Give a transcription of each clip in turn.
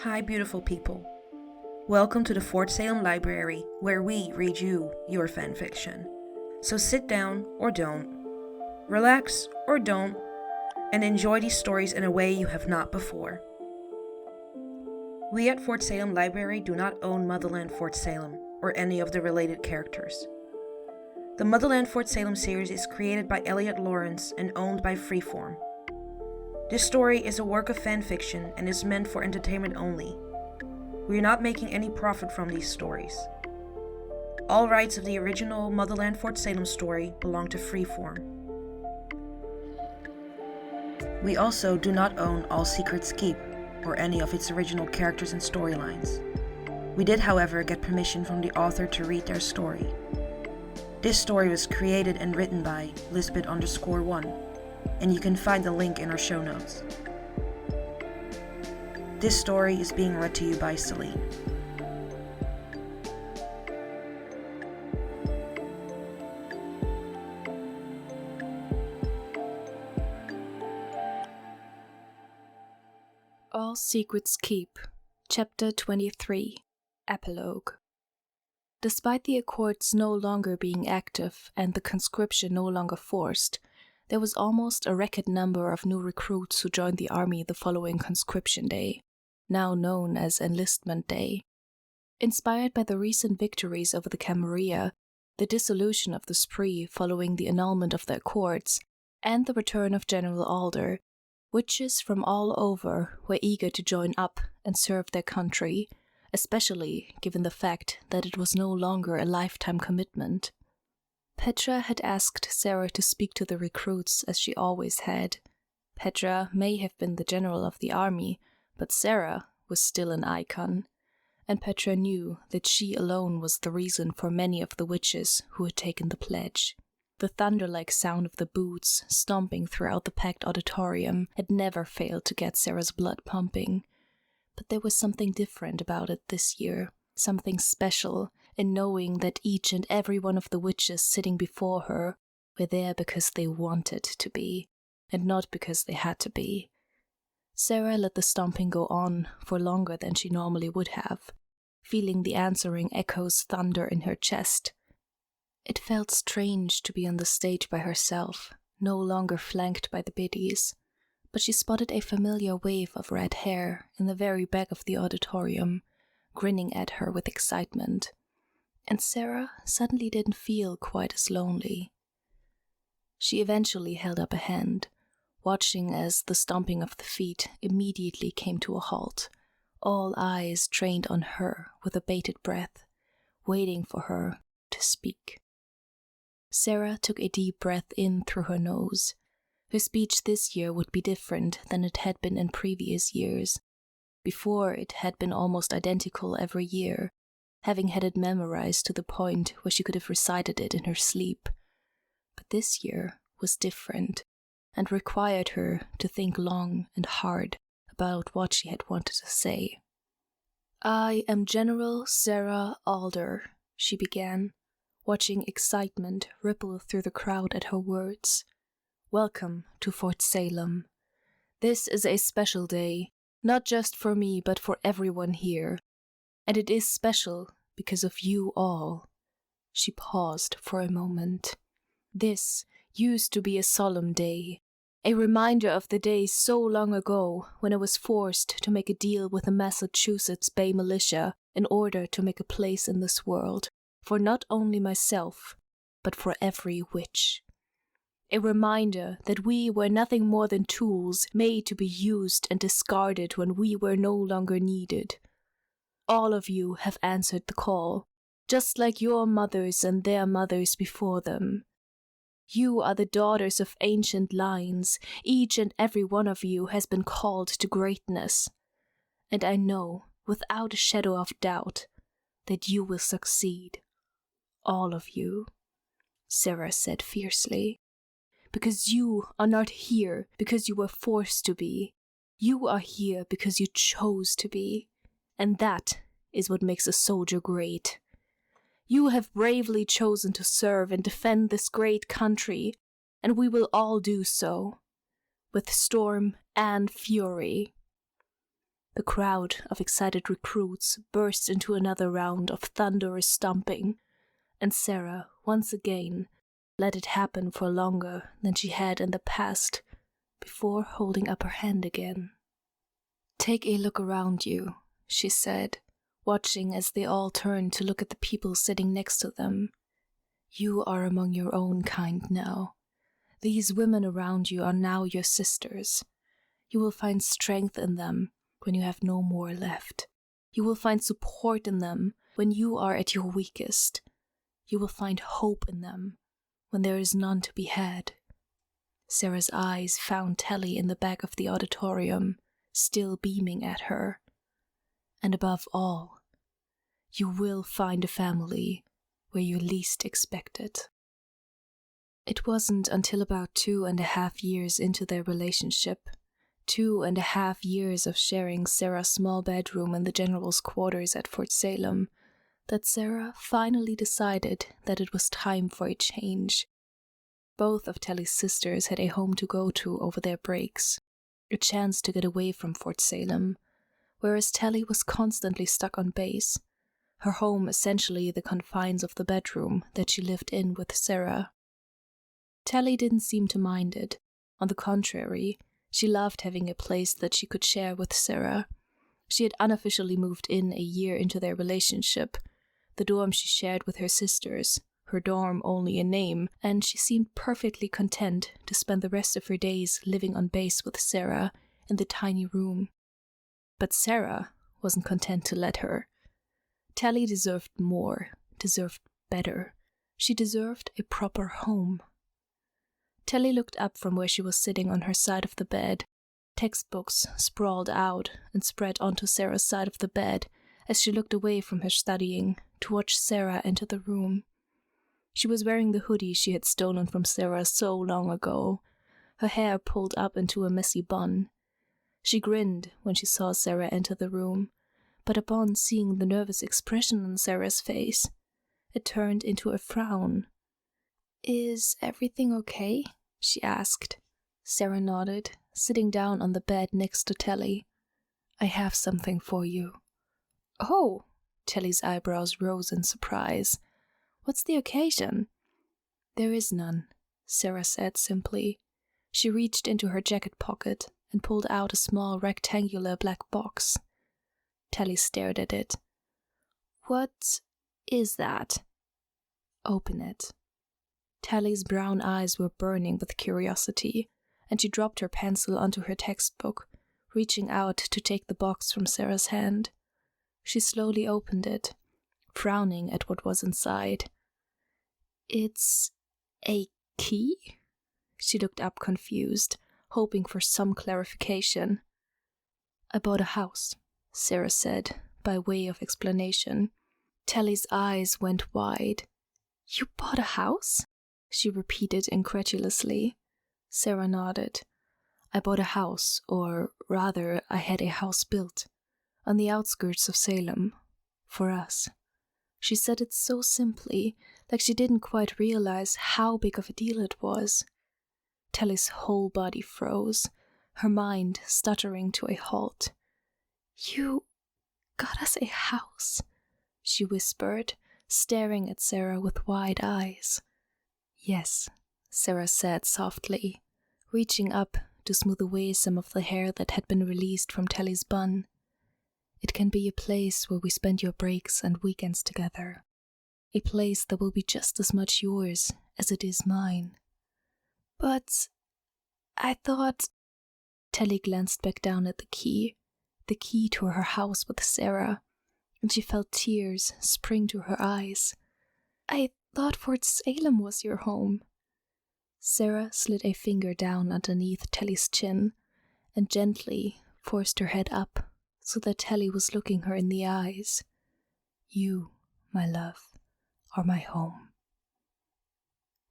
Hi, beautiful people. Welcome to the Fort Salem Library, where we read you your fanfiction. So sit down or don't, relax or don't, and enjoy these stories in a way you have not before. We at Fort Salem Library do not own Motherland Fort Salem or any of the related characters. The Motherland Fort Salem series is created by Elliot Lawrence and owned by Freeform. This story is a work of fanfiction and is meant for entertainment only. We are not making any profit from these stories. All rights of the original Motherland Fort Salem story belong to Freeform. We also do not own All Secrets Keep or any of its original characters and storylines. We did, however, get permission from the author to read their story. This story was created and written by Lisbeth_1, and you can find the link in our show notes. This story is being read to you by Celine. All Secrets Keep, Chapter 23, Epilogue. Despite the Accords no longer being active and the conscription no longer forced, there was almost a record number of new recruits who joined the army the following conscription day, now known as Enlistment Day. Inspired by the recent victories over the Camarilla, the dissolution of the Spree following the annulment of the Accords, and the return of General Alder, witches from all over were eager to join up and serve their country, especially given the fact that it was no longer a lifetime commitment. Petra had asked Sarah to speak to the recruits as she always had. Petra may have been the general of the army, but Sarah was still an icon, and Petra knew that she alone was the reason for many of the witches who had taken the pledge. The thunder-like sound of the boots stomping throughout the packed auditorium had never failed to get Sarah's blood pumping. But there was something different about it this year, something special, in knowing that each and every one of the witches sitting before her were there because they wanted to be, and not because they had to be. Sarah let the stomping go on for longer than she normally would have, feeling the answering echoes thunder in her chest. It felt strange to be on the stage by herself, no longer flanked by the biddies, but she spotted a familiar wave of red hair in the very back of the auditorium, grinning at her with excitement. And Sarah suddenly didn't feel quite as lonely. She eventually held up a hand, watching as the stomping of the feet immediately came to a halt, all eyes trained on her with a bated breath, waiting for her to speak. Sarah took a deep breath in through her nose. Her speech this year would be different than it had been in previous years. Before, it had been almost identical every year, having had it memorized to the point where she could have recited it in her sleep. But this year was different, and required her to think long and hard about what she had wanted to say. "I am General Sarah Alder," she began, watching excitement ripple through the crowd at her words. "Welcome to Fort Salem. This is a special day, not just for me but for everyone here. And it is special because of you all." She paused for a moment. "This used to be a solemn day, a reminder of the day so long ago when I was forced to make a deal with the Massachusetts Bay Militia in order to make a place in this world, for not only myself, but for every witch. A reminder that we were nothing more than tools made to be used and discarded when we were no longer needed. All of you have answered the call, just like your mothers and their mothers before them. You are the daughters of ancient lines. Each and every one of you has been called to greatness. And I know, without a shadow of doubt, that you will succeed. All of you," Sarah said fiercely. "Because you are not here because you were forced to be. You are here because you chose to be. And that is what makes a soldier great. You have bravely chosen to serve and defend this great country, and we will all do so, with storm and fury. The crowd of excited recruits burst into another round of thunderous stomping, and Sarah, once again, let it happen for longer than she had in the past, before holding up her hand again. "Take a look around you," she said, watching as they all turned to look at the people sitting next to them. "You are among your own kind now. These women around you are now your sisters. You will find strength in them when you have no more left. You will find support in them when you are at your weakest. You will find hope in them when there is none to be had." Sarah's eyes found Telly in the back of the auditorium, still beaming at her. "And above all, you will find a family where you least expect it." It wasn't until about 2.5 years into their relationship, 2.5 years of sharing Sarah's small bedroom in the general's quarters at Fort Salem, that Sarah finally decided that it was time for a change. Both of Telly's sisters had a home to go to over their breaks, a chance to get away from Fort Salem, whereas Telly was constantly stuck on base, her home essentially the confines of the bedroom that she lived in with Sarah. Telly didn't seem to mind it. On the contrary, she loved having a place that she could share with Sarah. She had unofficially moved in a year into their relationship, the dorm she shared with her sisters, her dorm only in name, and she seemed perfectly content to spend the rest of her days living on base with Sarah in the tiny room. But Sarah wasn't content to let her. Telly deserved more, deserved better. She deserved a proper home. Telly looked up from where she was sitting on her side of the bed. Textbooks sprawled out and spread onto Sarah's side of the bed as she looked away from her studying to watch Sarah enter the room. She was wearing the hoodie she had stolen from Sarah so long ago, her hair pulled up into a messy bun. She grinned when she saw Sarah enter the room, but upon seeing the nervous expression on Sarah's face, it turned into a frown. "Is everything okay?" she asked. Sarah nodded, sitting down on the bed next to Telly. "I have something for you." "Oh!" Telly's eyebrows rose in surprise. "What's the occasion?" "There is none," Sarah said simply. She reached into her jacket pocket and pulled out a small rectangular black box. Telly stared at it. "What is that?" "Open it." Telly's brown eyes were burning with curiosity, and she dropped her pencil onto her textbook, reaching out to take the box from Sarah's hand. She slowly opened it, frowning at what was inside. "It's a key?" She looked up confused, hoping for some clarification. "I bought a house," Sarah said, by way of explanation. Telly's eyes went wide. "You bought a house?" she repeated incredulously. Sarah nodded. "I bought a house, or rather, I had a house built, on the outskirts of Salem, for us." She said it so simply, like she didn't quite realize how big of a deal it was. Telly's whole body froze, her mind stuttering to a halt. "You got us a house?" she whispered, staring at Sarah with wide eyes. "Yes," Sarah said softly, reaching up to smooth away some of the hair that had been released from Telly's bun. "It can be a place where we spend your breaks and weekends together. A place that will be just as much yours as it is mine." "But I thought—" Telly glanced back down at the key to her house with Sarah, and she felt tears spring to her eyes. "I thought Fort Salem was your home." Sarah slid a finger down underneath Telly's chin and gently forced her head up so that Telly was looking her in the eyes. "You, my love, are my home."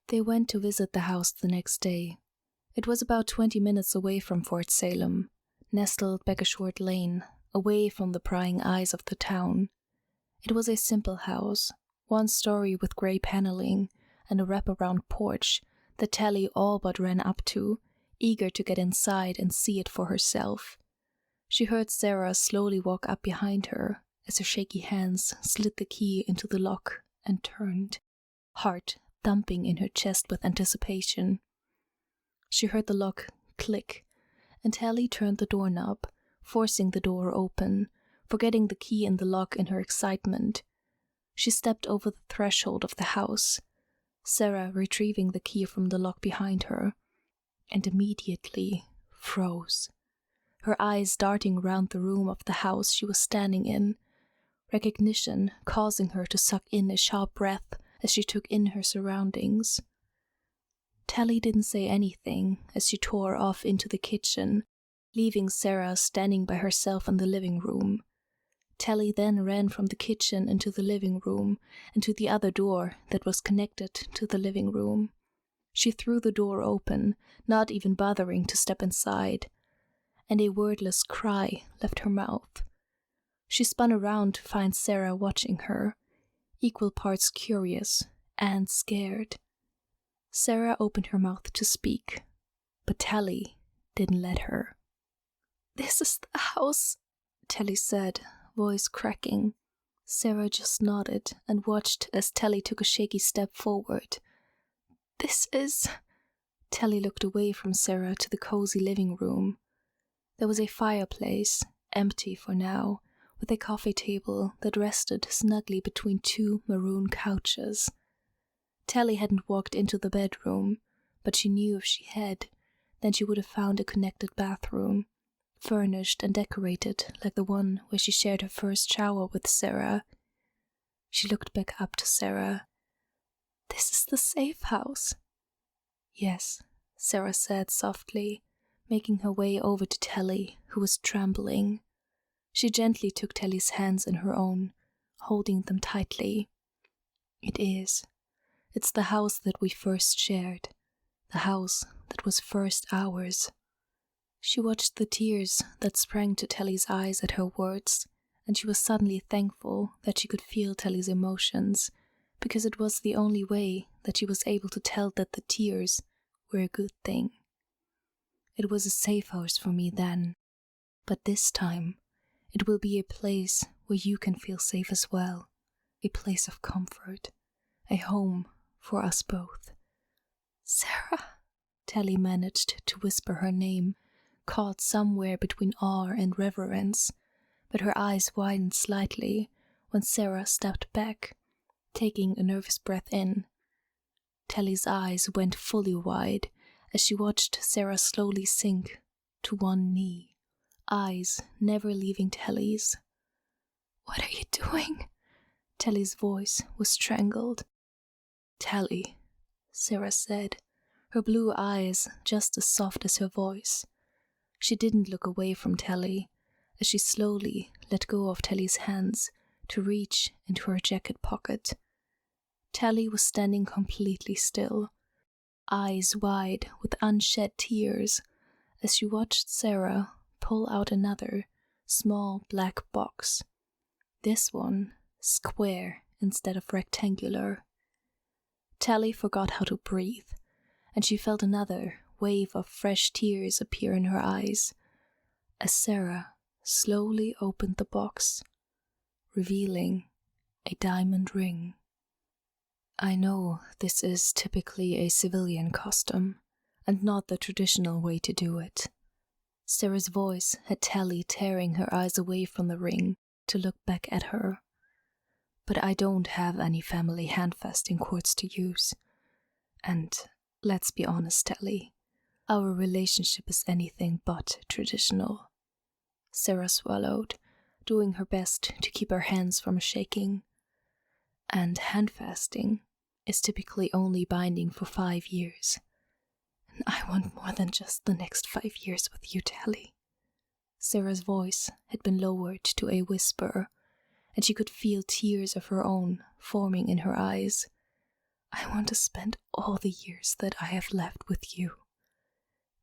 They went to visit the house the next day. It was about 20 minutes away from Fort Salem, nestled back a short lane, away from the prying eyes of the town. It was a simple house, one story with grey paneling and a wraparound porch that Telly all but ran up to, eager to get inside and see it for herself. She heard Sarah slowly walk up behind her as her shaky hands slid the key into the lock and turned, heart thumping in her chest with anticipation. She heard the lock click, and Tally turned the doorknob, forcing the door open, forgetting the key in the lock in her excitement. She stepped over the threshold of the house, Sarah retrieving the key from the lock behind her, and immediately froze, her eyes darting around the room of the house she was standing in, recognition causing her to suck in a sharp breath as she took in her surroundings. Tally didn't say anything as she tore off into the kitchen, leaving Sarah standing by herself in the living room. Tally then ran from the kitchen into the living room and to the other door that was connected to the living room. She threw the door open, not even bothering to step inside, and a wordless cry left her mouth. She spun around to find Sarah watching her, equal parts curious and scared. Sarah opened her mouth to speak, but Tally didn't let her. "This is the house," Tally said, voice cracking. Sarah just nodded and watched as Tally took a shaky step forward. "This is..." Tally looked away from Sarah to the cozy living room. There was a fireplace, empty for now, with a coffee table that rested snugly between two maroon couches. Tally hadn't walked into the bedroom, but she knew if she had, then she would have found a connected bathroom, furnished and decorated like the one where she shared her first shower with Sarah. She looked back up to Sarah. "This is the safe house." "Yes," Sarah said softly, making her way over to Tally, who was trembling. She gently took Tally's hands in her own, holding them tightly. "It is. It's the house that we first shared, the house that was first ours." She watched the tears that sprang to Tally's eyes at her words, and she was suddenly thankful that she could feel Tally's emotions, because it was the only way that she was able to tell that the tears were a good thing. "It was a safe house for me then, but this time it will be a place where you can feel safe as well, a place of comfort, a home for us both." "Sarah," Tally managed to whisper her name, caught somewhere between awe and reverence, but her eyes widened slightly when Sarah stepped back, taking a nervous breath in. Tally's eyes went fully wide as she watched Sarah slowly sink to one knee, eyes never leaving Tally's. "What are you doing?" Tally's voice was strangled. "Tally," Sarah said, her blue eyes just as soft as her voice. She didn't look away from Tally as she slowly let go of Tally's hands to reach into her jacket pocket. Tally was standing completely still, eyes wide with unshed tears, as she watched Sarah pull out another small black box, this one square instead of rectangular. Tally forgot how to breathe, and she felt another wave of fresh tears appear in her eyes as Sarah slowly opened the box, revealing a diamond ring. "I know this is typically a civilian custom, and not the traditional way to do it." Sarah's voice had Tally tearing her eyes away from the ring to look back at her. "But I don't have any family handfasting cords to use. And let's be honest, Tally, our relationship is anything but traditional." Sarah swallowed, doing her best to keep her hands from shaking. "And handfasting is typically only binding for 5 years. And I want more than just the next 5 years with you, Tally." Sarah's voice had been lowered to a whisper, and she could feel tears of her own forming in her eyes. "I want to spend all the years that I have left with you,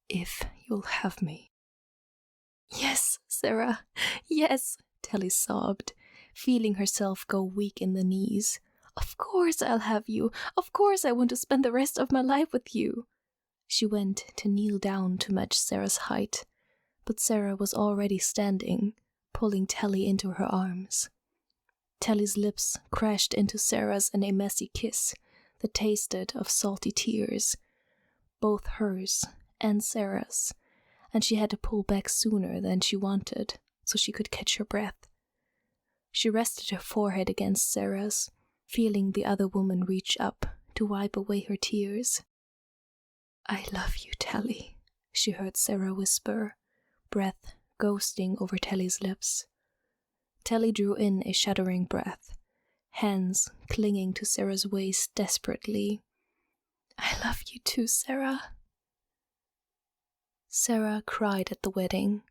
if you'll have me." "Yes, Sarah, yes," Tally sobbed, feeling herself go weak in the knees. "Of course I'll have you. Of course I want to spend the rest of my life with you." She went to kneel down to match Sarah's height, but Sarah was already standing, pulling Telly into her arms. Telly's lips crashed into Sarah's in a messy kiss that tasted of salty tears, both hers and Sarah's, and she had to pull back sooner than she wanted so she could catch her breath. She rested her forehead against Sarah's, feeling the other woman reach up to wipe away her tears. "I love you, Telly," she heard Sarah whisper, breath ghosting over Telly's lips. Telly drew in a shuddering breath, hands clinging to Sarah's waist desperately. "I love you too, Sarah." Sarah cried at the wedding.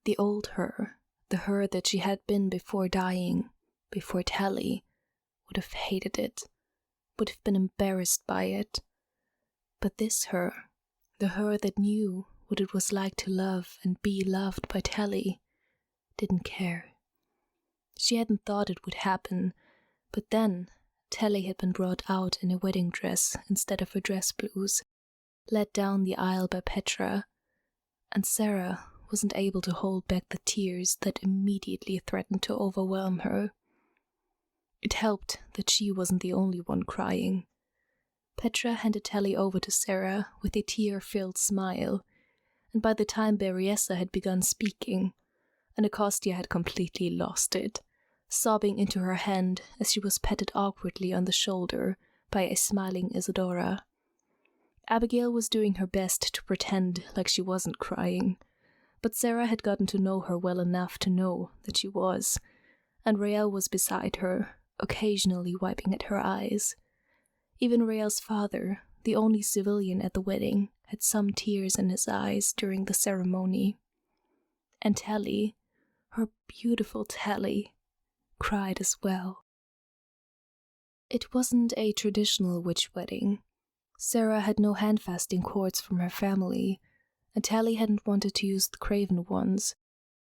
The old her, the her that she had been before dying, before Telly, would have hated it, would have been embarrassed by it. But this her, the her that knew what it was like to love and be loved by Telly, didn't care. She hadn't thought it would happen, but then Telly had been brought out in a wedding dress instead of her dress blues, led down the aisle by Petra, and Sarah wasn't able to hold back the tears that immediately threatened to overwhelm her. It helped that she wasn't the only one crying. Petra handed Telly over to Sarah with a tear-filled smile, and by the time Berriessa had begun speaking, Anacostia had completely lost it, sobbing into her hand as she was patted awkwardly on the shoulder by a smiling Isadora. Abigail was doing her best to pretend like she wasn't crying, but Sarah had gotten to know her well enough to know that she was, and Rael was beside her, occasionally wiping at her eyes. Even Rael's father, the only civilian at the wedding, had some tears in his eyes during the ceremony. And Telly, her beautiful Telly, cried as well. It wasn't a traditional witch wedding. Sarah had no handfasting cords from her family, and Telly hadn't wanted to use the Craven ones,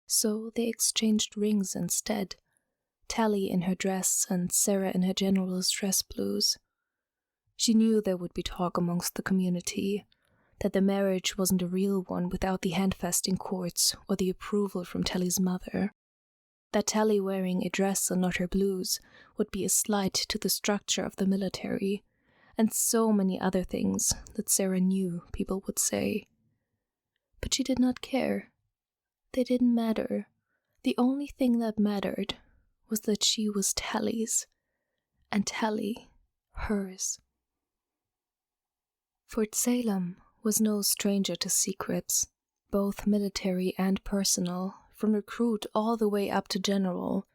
so they exchanged rings instead, Telly in her dress and Sarah in her general's dress blues. She knew there would be talk amongst the community, that the marriage wasn't a real one without the handfasting cords or the approval from Telly's mother, that Telly wearing a dress and not her blues would be a slight to the structure of the military, and so many other things that Sarah knew people would say. But she did not care. They didn't matter. The only thing that mattered was that she was Telly's, and Telly hers. Fort Salem was no stranger to secrets, both military and personal, from recruit all the way up to general.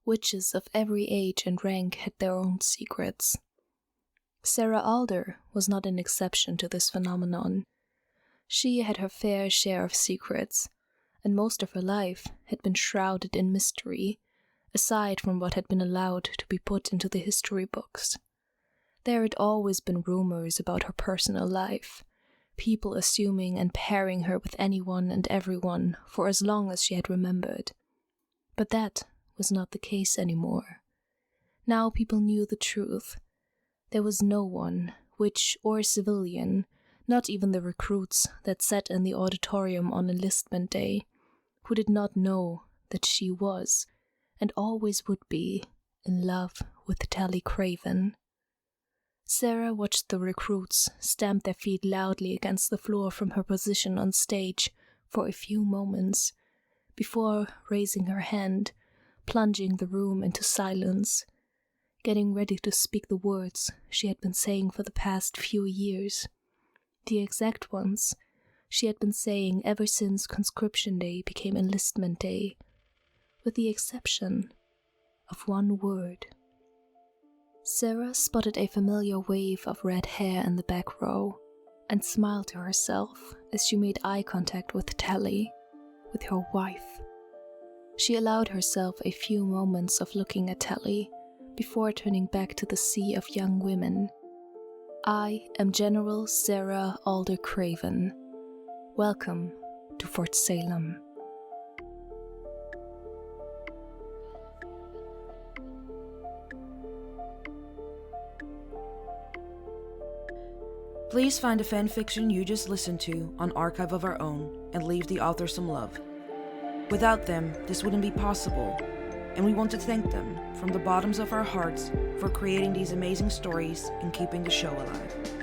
Witches of every age and rank had their own secrets. Sarah Alder was not an exception to this phenomenon. She had her fair share of secrets, and most of her life had been shrouded in mystery, aside from what had been allowed to be put into the history books. There had always been rumors about her personal life, people assuming and pairing her with anyone and everyone for as long as she had remembered. But that was not the case anymore. Now people knew the truth. There was no one, witch or civilian, not even the recruits that sat in the auditorium on enlistment day, who did not know that she was, and always would be, in love with Telly Craven. Sarah watched the recruits stamp their feet loudly against the floor from her position on stage for a few moments, before raising her hand, plunging the room into silence, getting ready to speak the words she had been saying for the past few years, the exact ones she had been saying ever since conscription day became enlistment day, with the exception of one word. Sarah spotted a familiar wave of red hair in the back row and smiled to herself as she made eye contact with Telly, with her wife. She allowed herself a few moments of looking at Telly before turning back to the sea of young women. I am General Sarah Alder Craven. Welcome to Fort Salem. Please find the fanfiction you just listened to on Archive of Our Own and leave the author some love. Without them, this wouldn't be possible, and we want to thank them from the bottoms of our hearts for creating these amazing stories and keeping the show alive.